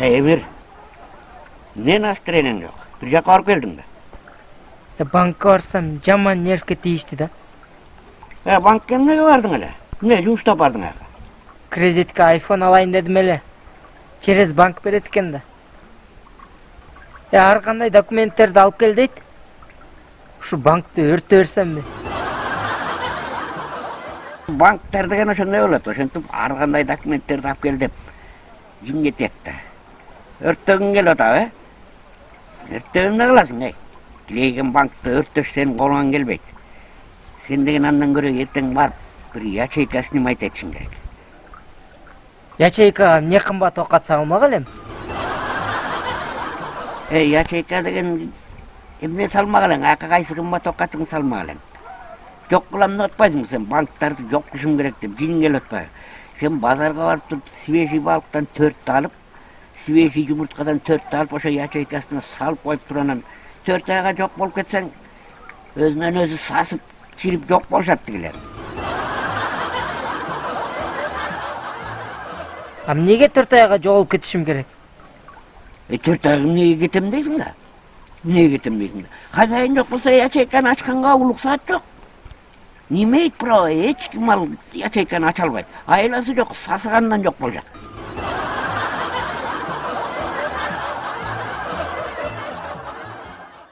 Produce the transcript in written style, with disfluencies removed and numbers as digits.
Emir. Ne настроениең жоқ? Bir жаққа барып келдің бе? Bankka barsam jaman nerke tiyişti da. Bankka неге бардың эле? Не жұмыстап бардың ага? Kreditke iPhone alayın dedim ele. Çerez bank beret eken da. Har qanday dokumentlerdi alıp gel deyt. Şu bankты өртөөрсөм mi? Банктар деген ошондой болот. Ошентип ар кандай документтерди алып кел деп жиңетет да. Өрттөгүң келип атабы? Өрттөгүн эмне кыласың, эй? Тилеген банкты өрттөш сенин колуңан келбейт. Сен деген андан көрө эртең барып бир ячейка снимать этишиң керек. Ячейка не кымбат окат салмак элем. Ячейка деген эмне салмак элең? Aka кайсы кымбат окатың салмак элең? Жок кылам деп атпайсыңбы сен? Банктарды жок кылышым керек деп жиң келип атпайбы? Сен базарга барып туруп свежий балыктан 4 алып, свежий жумурткадан 4 алып, ошо ячейкасына салып коюп туруп анан 4 айга жок болуп кетсең, өзүнөн өзү сасып, чирип жок болушат дегилер. Неге 4 айга жоголуп кетишим керек? 4 айга эмнеге кетем дейсиң да? Эмнеге кетем дейсиң да? Хозяин жок болсо ячейканы ачканга уруксат жок. Не имеет права, эч ким ал ячейканы ача албайт. Айласы жок, сасыгандан жок болушат.